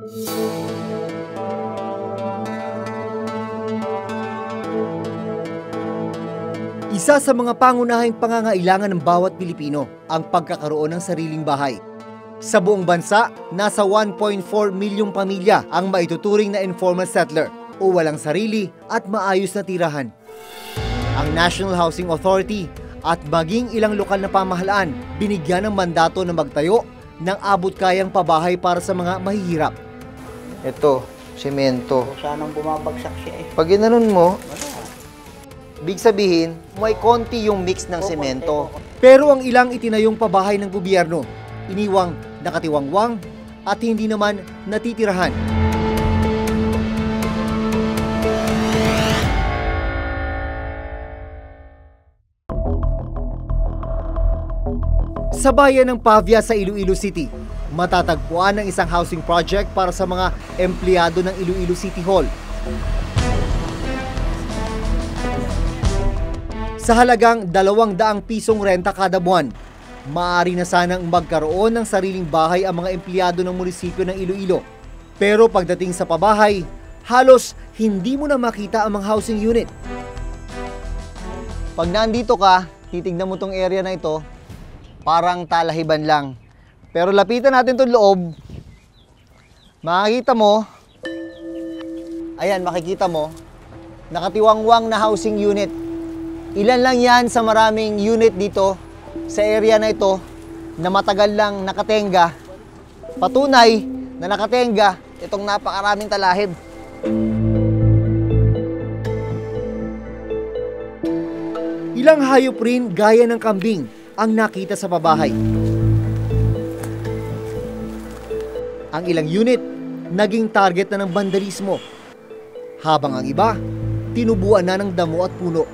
Isa sa mga pangunahing pangangailangan ng bawat Pilipino ang pagkakaroon ng sariling bahay. Sa buong bansa, nasa 1.4 milyong pamilya ang maituturing na informal settler o walang sarili at maayos na tirahan. Ang National Housing Authority at maging ilang lokal na pamahalaan binigyan ng mandato na magtayo ng abot-kayang pabahay para sa mga mahihirap. Ito, semento. Sanang bumabagsak siya eh. Pag ginanon mo, big sabihin, may konti yung mix ng semento. Pero ang ilang itinayong pabahay ng gobyerno, iniwang nakatiwangwang at hindi naman natitirahan. Sa bayan ng Pavia sa Iloilo City, matatagpuan ang isang housing project para sa mga empleyado ng Iloilo City Hall. Sa halagang 200 pisong renta kada buwan, maaari na sanang magkaroon ng sariling bahay ang mga empleyado ng munisipyo ng Iloilo. Pero pagdating sa pabahay, halos hindi mo na makita ang mga housing unit. Pag nandito ka, titignan mo tong area na ito, parang talahiban lang. Pero lapitan natin itong loob, makikita mo, ayan, makikita mo, nakatiwangwang na housing unit. Ilan lang yan sa maraming unit dito sa area na ito na matagal lang nakatenga. Patunay na nakatenga itong napakaraming talahib. Ilang hayop rin gaya ng kambing ang nakita sa pabahay. Ang ilang unit naging target na ng vandalismo, habang ang iba tinubuan na ng damo at puno.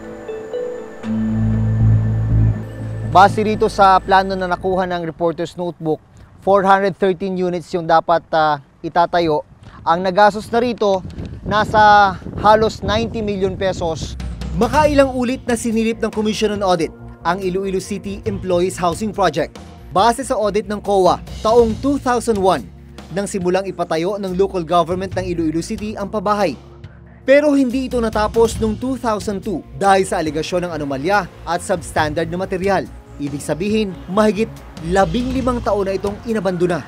Base rito sa plano na nakuha ng reporter's notebook, 413 units yung dapat itatayo. Ang nagastos na rito, nasa halos 90 million pesos. Makailang ulit na sinilip ng Commission on Audit ang Iloilo City Employees Housing Project. Base sa audit ng COA, taong 2001, nang simulang ipatayo ng local government ng Iloilo City ang pabahay. Pero hindi ito natapos noong 2002 dahil sa alegasyon ng anomalya at substandard na material. Ibig sabihin, mahigit 15 taon na itong inabandona.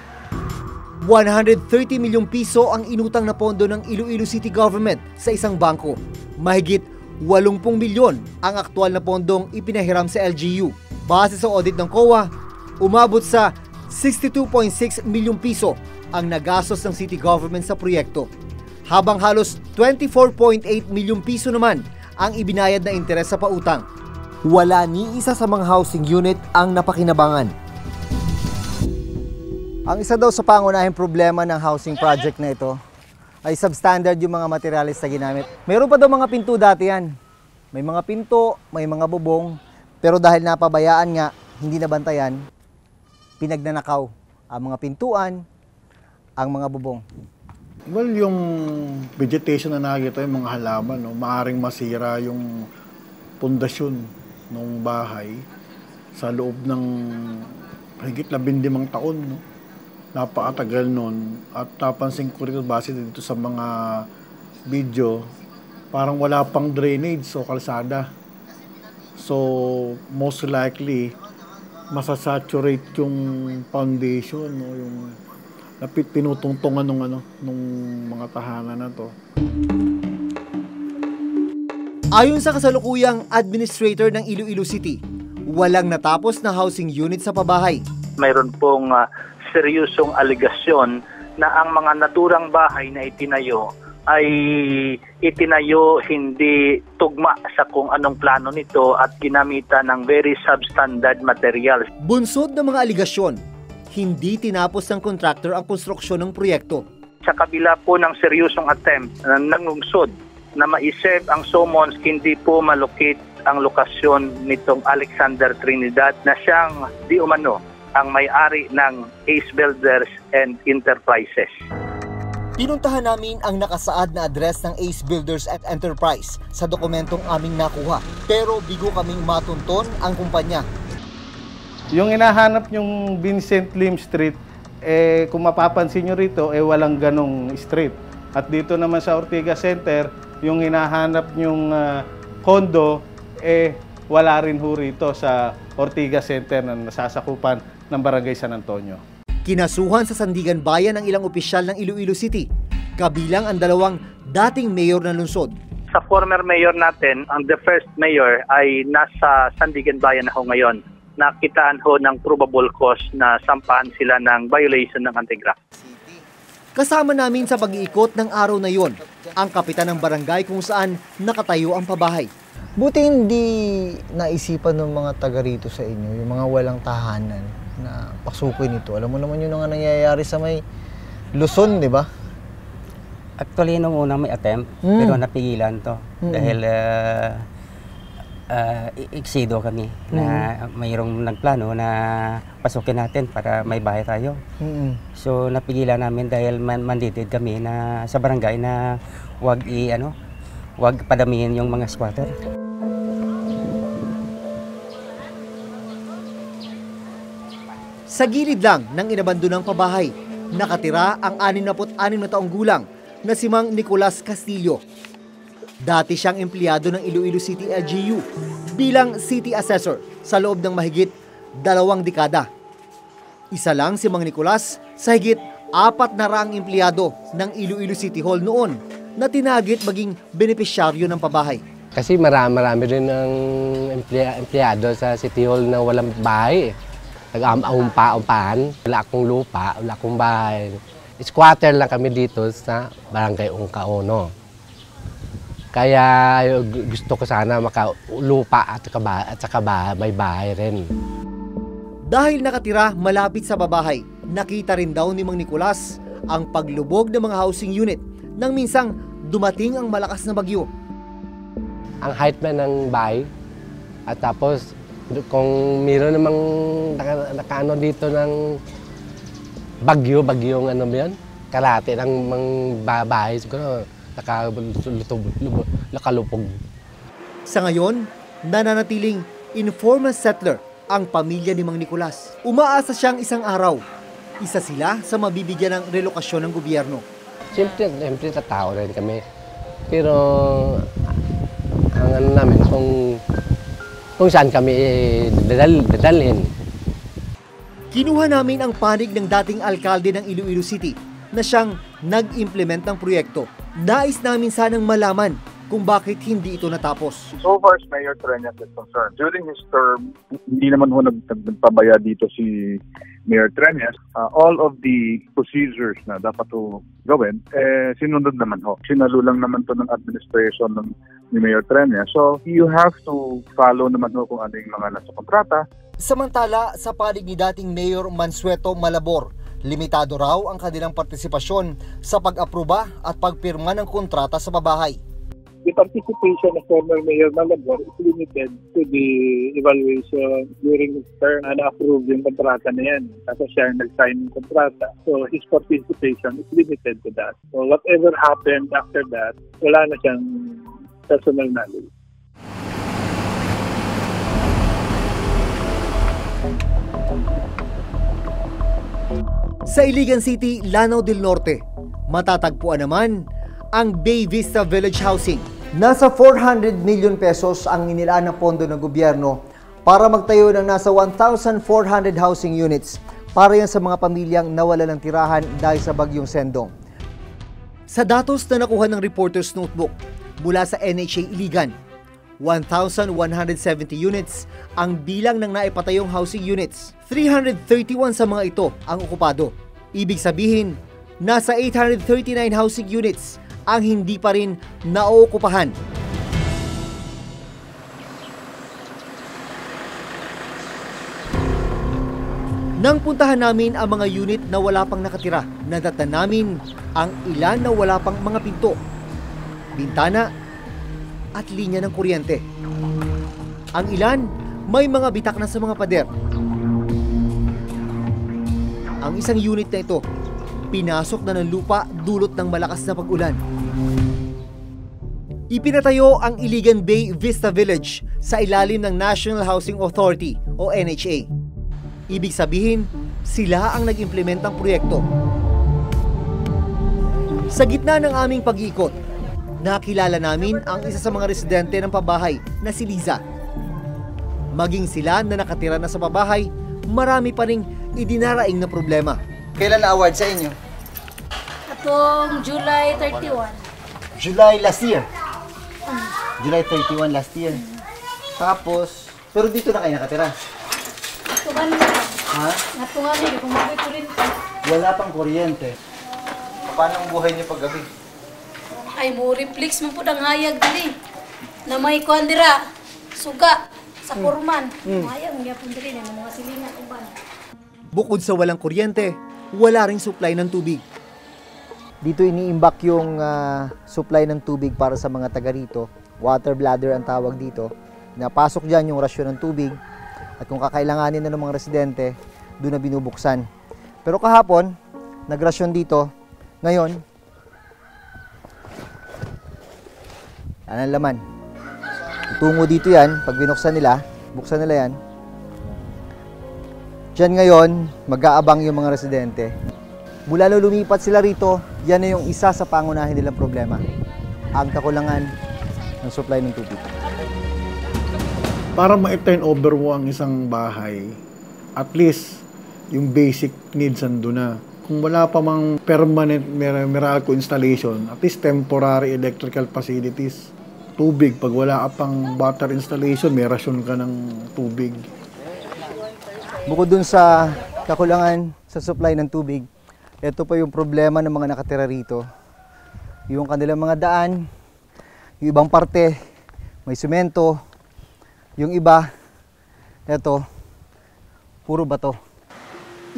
130 milyong piso ang inutang na pondo ng Iloilo City Government sa isang bangko. Mahigit 80 milyon ang aktual na pondong ipinahiram sa LGU. Base sa audit ng COA, umabot sa 62.6 milyong piso ang nagastos ng city government sa proyekto. Habang halos 24.8 milyong piso naman ang ibinayad na interes sa pautang. Wala ni isa sa mga housing unit ang napakinabangan. Ang isa daw sa pangunahing problema ng housing project na ito ay substandard yung mga materialis na ginamit. Meron pa daw mga pinto dati yan. May mga pinto, may mga bubong, pero dahil napabayaan nga, hindi nabantayan, pinagnanakaw ang mga pintuan, ang mga bubong. Well, yung vegetation na nakikita, yung mga halaman, no, maaring masira yung pundasyon ng bahay sa loob ng higit 15 taon. No? Napakatagal nun. At napansin ko rin base dito sa mga video, parang wala pang drainage o kalsada. So, most likely, masasaturate yung foundation, no? Yung pinutungtungan nung mga tahanan na to. Ayon sa kasalukuyang administrator ng Iloilo City, walang natapos na housing unit sa pabahay. Mayroon pong seryosong aligasyon na ang mga naturang bahay na itinayo ay itinayo hindi tugma sa kung anong plano nito at ginamitan ng very substandard materials. Bunsod ng mga aligasyon, hindi tinapos ng kontraktor ang konstruksyon ng proyekto. Sa kabila po ng seryosong attempt ng lungsod na ma-save ang summons, hindi po malocate ang lokasyon nitong Alexander Trinidad na siyang di umano ang may-ari ng Ace Builders and Enterprises. Pinuntahan namin ang nakasaad na address ng Ace Builders at Enterprise sa dokumentong aming nakuha. Pero bigo kaming matunton ang kumpanya. Yung hinahanap yung Vincent Lim Street, kung mapapansin nyo rito, walang ganong street. At dito naman sa Ortigas Center, yung hinahanap nyong kondo, wala rin ho rito sa Ortigas Center na nasasakupan ng Barangay San Antonio. Kinasuhan sa Sandigan Bayan ang ilang opisyal ng Iloilo City, kabilang ang dalawang dating mayor ng lungsod. Sa former mayor natin, ang the first mayor ay nasa Sandigan Bayan na ho ngayon. Nakitaan ho ng probable cause na sampahan sila ng violation ng anti-graft. Kasama namin sa pag-iikot ng araw na yon, ang kapitan ng barangay kung saan nakatayo ang pabahay. Buti hindi naisipan ng mga taga rito sa inyo, yung mga walang tahanan na pasukin ito. Alam mo naman yun ang nangyayari sa may Luzon, di ba? Actually, nung una may attempt, pero napigilan to. Dahil iksido kami na mayroong nagplano na pasukin natin para may bahay tayo. So napigilan namin dahil mandated kami na sa barangay na wag padamihin yung mga squatter. Sa gilid lang ng inabandonang pabahay, nakatira ang 66 na taong gulang na si Mang Nicolas Castillo. Dati siyang empleyado ng Iloilo City LGU bilang city assessor sa loob ng mahigit 2 dekada. Isa lang si Mang Nicolas sa higit 400 empleyado ng Iloilo City Hall noon na tinagit maging benepisyaryo ng pabahay. Kasi marami rin ng empleyado sa City Hall na walang bahay. Nag-umpa-umpahan, wala akong lupa, wala akong bahay. Squatter lang kami dito sa Barangay Ungkaono. Kaya gusto ko sana makalupa at saka may bahay rin. Dahil nakatira malapit sa babahay, nakita rin daw ni Mang Nicolas ang paglubog ng mga housing unit nang minsang dumating ang malakas na bagyo. Ang height man ng bahay at tapos kung mayroon namang nakaano dito ng bagyong ano ba yan? Kalate ng mga bahay, siguro nakalupog. Sa ngayon, nananatiling informal settler ang pamilya ni Mang Nicolas. Umaasa siyang isang araw, isa sila sa mabibigyan ng relokasyon ng gobyerno. Siyempre tatao rin kami. Pero ang ano namin, kung saan kami dadalhin. Kinuha namin ang panig ng dating alkalde ng Iloilo City na siyang nag-implement ng proyekto. Nais namin sanang malaman kung bakit hindi ito natapos. So far as Mayor Trenes is concerned, during his term, hindi naman ho nagpabaya dito si Mayor Trenes. All of the procedures na dapat ho gawin, sinunod naman ho. Sinalulang naman to ng administration ni Mayor Trenes. So you have to follow naman ho kung ano yung mga nasa kontrata. Samantala, sa panig ni dating Mayor Mansueto Malabor, limitado raw ang kanilang partisipasyon sa pag-aproba at pagpirma ng kontrata sa pabahay. The participation of former Mayor Malabor is limited to the evaluation during his term na na-approve yung kontrata na yan. Tapos siya nag-sign ng kontrata. So his participation is limited to that. So whatever happened after that, wala na siyang personal knowledge. Sa Iligan City, Lanao del Norte, matatagpuan naman ang Bay Vista Village Housing. Nasa 400 million pesos ang inilaan na pondo ng gobyerno para magtayo ng nasa 1,400 housing units para yan sa mga pamilyang nawala ng tirahan dahil sa bagyong Sendong. Sa datos na nakuha ng Reporter's Notebook mula sa NHA Iligan, 1,170 units ang bilang ng naipatayong housing units. 331 sa mga ito ang okupado. Ibig sabihin, nasa 839 housing units ang hindi pa rin naookupahan. Nang puntahan namin ang mga unit na wala pang nakatira, nadatan namin ang ilan na wala pang mga pinto, bintana at linya ng kuryente. Ang ilan may mga bitak na sa mga pader. Ang isang unit na ito, pinasok na ng lupa dulot ng malakas na pag-ulan. Ipinatayo ang Iligan Bay Vista Village sa ilalim ng National Housing Authority o NHA. Ibig sabihin, Sila ang nag-implement ng proyekto. Sa gitna ng aming pag-iikot, nakilala namin ang isa sa mga residente ng pabahay na si Liza. Maging sila na nakatira na sa pabahay, marami pa ring idinaraing na problema. Kailan na-award sa inyo? Atong July 31. July last year. July 31 last year. Tapos, pero dito na kayo nakatira? Natungan mo. Ha? Natungan mo, kung mag-kuryente. Wala pang kuryente. Paano ang buhay niyo paggabi? Ay, mo reflex mo po ang hayag dili. Na may kuandira, suga, sa kurman. Hayag, mga po dili na mga silingan uban. Bukod sa walang kuryente, wala ring supply ng tubig. Dito iniimbak yung supply ng tubig para sa mga taga rito. Water bladder ang tawag dito. Napasok dyan yung rasyon ng tubig. At kung kakailanganin na ng mga residente, doon na binubuksan. Pero kahapon, nagrasyon dito. Ngayon, yan ang laman. Tungo dito yan, pag binuksan nila, buksan nila yan. Diyan ngayon, mag-aabang yung mga residente. Mula nung lumipat sila rito, yan na yung isa sa pangunahin nilang problema. Ang kakulangan ng supply ng tubig. Para ma-turn over mo ang isang bahay, at least yung basic needs ando na. Kung wala pa mang permanent Meralco installation, at least temporary electrical facilities. Tubig, pag wala ka pang water installation, may rasyon ka ng tubig. Bukod dun sa kakulangan sa supply ng tubig, ito pa yung problema ng mga nakatira rito. Yung kanilang mga daan, yung ibang parte, may semento. Yung iba, ito, puro bato.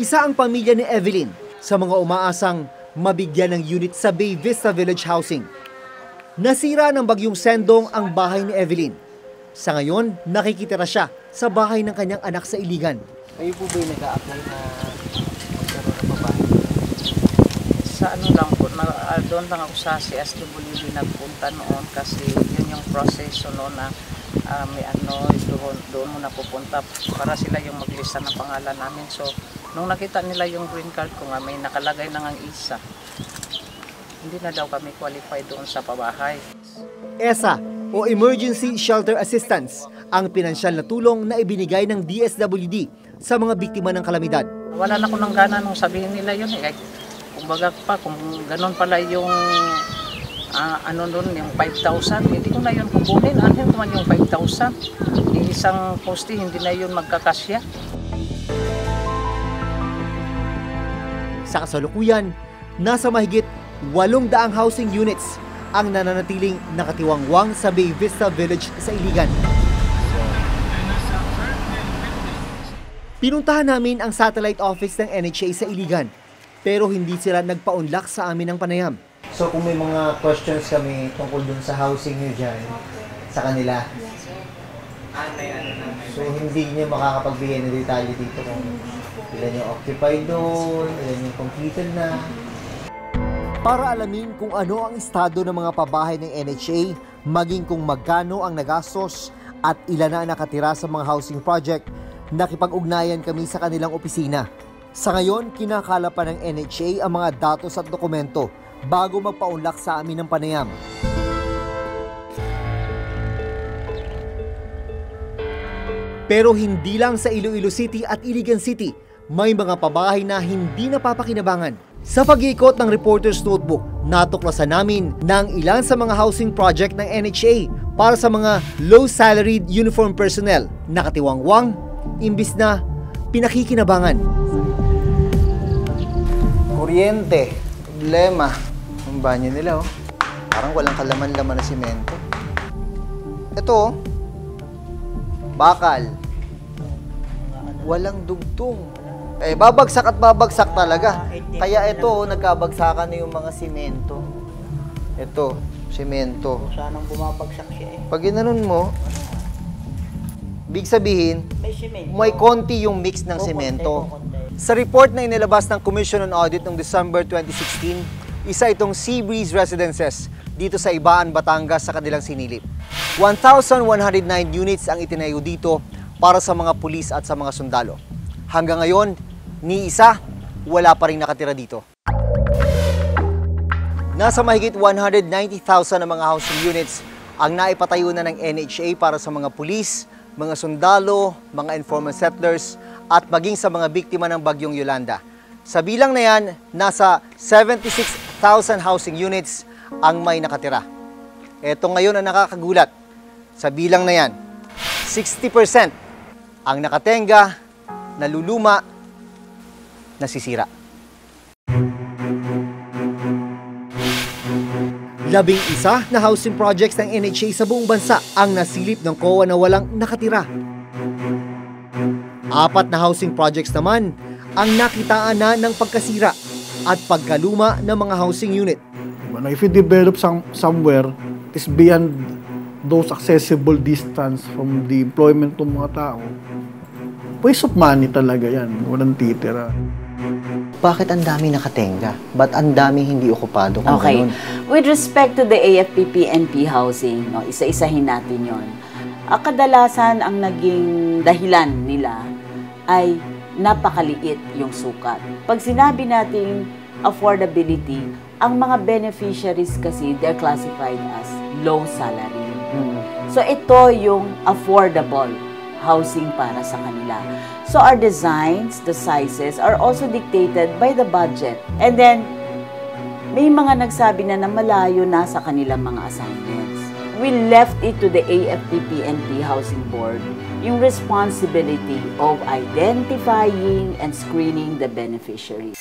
Isa ang pamilya ni Evelyn sa mga umaasang mabigyan ng unit sa Bay Vista Village Housing. Nasira ng bagyong Sendong ang bahay ni Evelyn. Sa ngayon, nakikitira siya sa bahay ng kanyang anak sa Iligan. Kayo po ba yung nag-a-apply na magkaroon ng babae? Sa ano lang po, doon lang ako sa CSWD nagpunta noon kasi yun yung proseso noon na may ano, doon mo napupunta para sila yung maglista ng pangalan namin. So, nung nakita nila yung green card ko nga, may nakalagay na ngang isa. Hindi na daw kami qualified doon sa pabahay. ESA o Emergency Shelter Assistance ang pinansyal na tulong na ibinigay ng DSWD sa mga biktima ng kalamidad. Wala na ko ng gana nung sabihin nila yun eh. Kumbaga pa, kung ganun pala yung ano doon, yung 5,000, hindi ko na yun kukunin. Ano naman yung 5,000? Yung isang poste, hindi na yun magkakasya. Sa kasalukuyan, nasa mahigit 800 housing units ang nananatiling nakatiwangwang sa Bay Vista Village sa Iligan. Pinuntahan namin ang satellite office ng NHA sa Iligan, pero hindi sila nagpaunlak sa amin ng panayam. So kung may mga questions kami tungkol dun sa housing nyo dyan, sa kanila, so hindi nyo makakapagbigay ng detalye dito kung ilan yung occupied doon, ilan yung completed na. Para alamin kung ano ang estado ng mga pabahay ng NHA, maging kung magkano ang nagastos at ilan na ang nakatira sa mga housing project, nakipag-ugnayan kami sa kanilang opisina. Sa ngayon, kinakala pa ng NHA ang mga datos at dokumento bago magpaunlak sa amin ng panayam. Pero hindi lang sa Iloilo City at Iligan City, may mga pabahay na hindi napapakinabangan. Sa pag-iikot ng Reporter's Notebook, natuklasan namin na ang ilan sa mga housing project ng NHA para sa mga low-salaried uniform personnel nakatiwangwang, imbis na pinakikinabangan. Kuryente, problema. Ang banyo nila, oh. Parang walang kalaman-laman na simento. Ito, oh. Bakal. Walang dugtong. Eh, babagsak at babagsak talaga. Kaya ito, oh, nagkabagsakan na yung mga simento. Ito, simento. Sanang bumabagsak siya eh. Pag ginanon mo, big sabihin, May may konti yung mix ng simento. Sa report na inilabas ng Commission on Audit noong December 2016, isa itong Seabreeze Residences dito sa Ibaan, Batangas sa kanilang sinilip. 1,109 units ang itinayo dito para sa mga pulis at sa mga sundalo. Hanggang ngayon, ni isa, wala pa rin nakatira dito. Nasa mahigit 190,000 na mga housing units ang naipatayo na ng NHA para sa mga pulis, mga sundalo, mga informal settlers at maging sa mga biktima ng Bagyong Yolanda. Sa bilang na yan, nasa 76,000 housing units ang may nakatira. Ito ngayon ang nakakagulat. Sa bilang na yan, 60% ang nakatenga, naluluma, nasisira. 11 na housing projects ng NHA sa buong bansa ang nasilip ng COA na walang nakatira. 4 na housing projects naman ang nakitaan na ng pagkasira at pagkaluma ng mga housing unit. If you develop somewhere, is beyond those accessible distance from the employment ng mga tao, waste of money talaga yan. Walang titira. Bakit ang dami nakatenga? Ba't ang dami hindi okupado kung ganun? With respect to the AFP-PNP housing, no, isa-isahin natin yon. Kadalasan ang naging dahilan nila ay napakaliit yung sukat. Pag sinabi nating affordability, ang mga beneficiaries kasi, they're classified as low salary. So ito yung affordable housing para sa kanila. So our designs, the sizes are also dictated by the budget. And then, may mga nagsabi na malayo na sa kanilang mga assignments. We left it to the AFP-PNP Housing Board yung responsibility of identifying and screening the beneficiaries.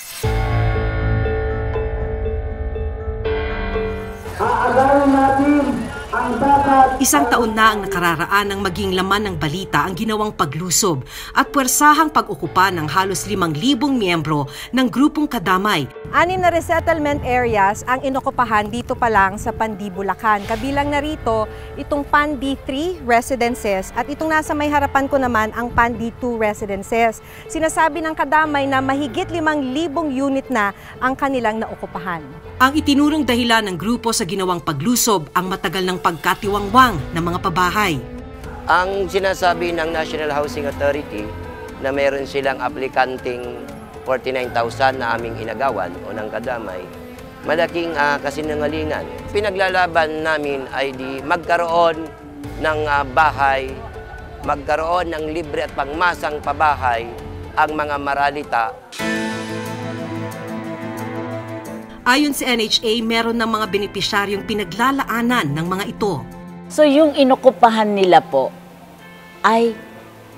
Aagarin natin ang dapat. Isang taon na ang nakararaan ng maging laman ng balita ang ginawang paglusob at puwersahang pag-okupa ng halos 5,000 miyembro ng grupong Kadamay. 6 na resettlement areas ang inokupahan dito pa lang sa Pandi, Bulacan. Kabilang na rito itong Pandi 3 residences at itong nasa may harapan ko naman ang Pandi 2 residences. Sinasabi ng Kadamay na mahigit 5,000 unit na ang kanilang naokupahan. Ang itinurong dahilan ng grupo sa ginawang paglusob ang matagal ng pagkatiwangwang ng mga pabahay. Ang sinasabi ng National Housing Authority na meron silang aplikanting 49,000 na aming inagawan o ng Kadamay, malaking kasinungalingan. Pinaglalaban namin ay di magkaroon ng bahay, magkaroon ng libre at pangmasang pabahay ang mga maralita. Ayon sa NHA, meron ng mga benepisyaryong pinaglalaanan ng mga ito. So yung inokupahan nila po ay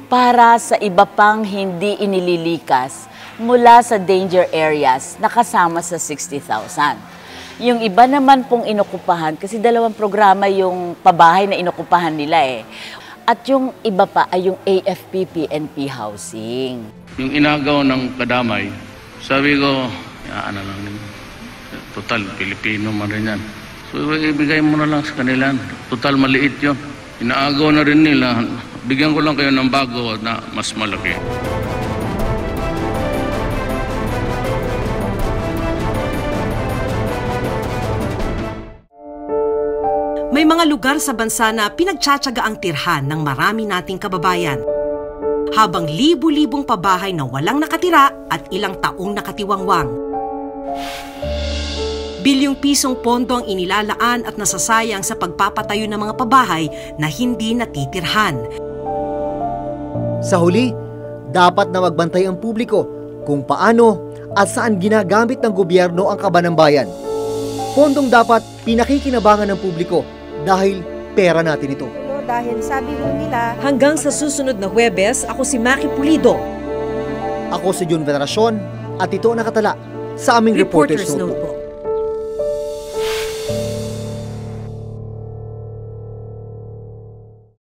para sa iba pang hindi inililikas mula sa danger areas na kasama sa 60,000. Yung iba naman pong inokupahan, kasi 2 programa yung pabahay na inokupahan nila eh. At yung iba pa ay yung AFP-PNP housing. Yung inagaw ng Kadamay, sabi ko, ano lang din. Total, Pilipino man rin yan. So, ibigay mo na lang sa kanila. Total, maliit yun. Inaagaw na rin nila. Bigyan ko lang kayo ng bago na mas malaki. May mga lugar sa bansa na pinagtsatsaga ang tirhan ng marami nating kababayan. Habang libu-libong pabahay na walang nakatira at ilang taong nakatiwangwang. Bilyong pisong pondo ang inilalaan at nasasayang sa pagpapatayo ng mga pabahay na hindi natitirhan. Sa huli, dapat na magbantay ang publiko kung paano at saan ginagamit ng gobyerno ang kaban ng bayan. Pondong dapat pinakikinabangan ng publiko dahil pera natin ito. Dahil sabi mo nila, hanggang sa susunod na Huwebes, ako si Maki Pulido. Ako si Jun Veneracion at ito nakatala sa aming Reporter's Notebook.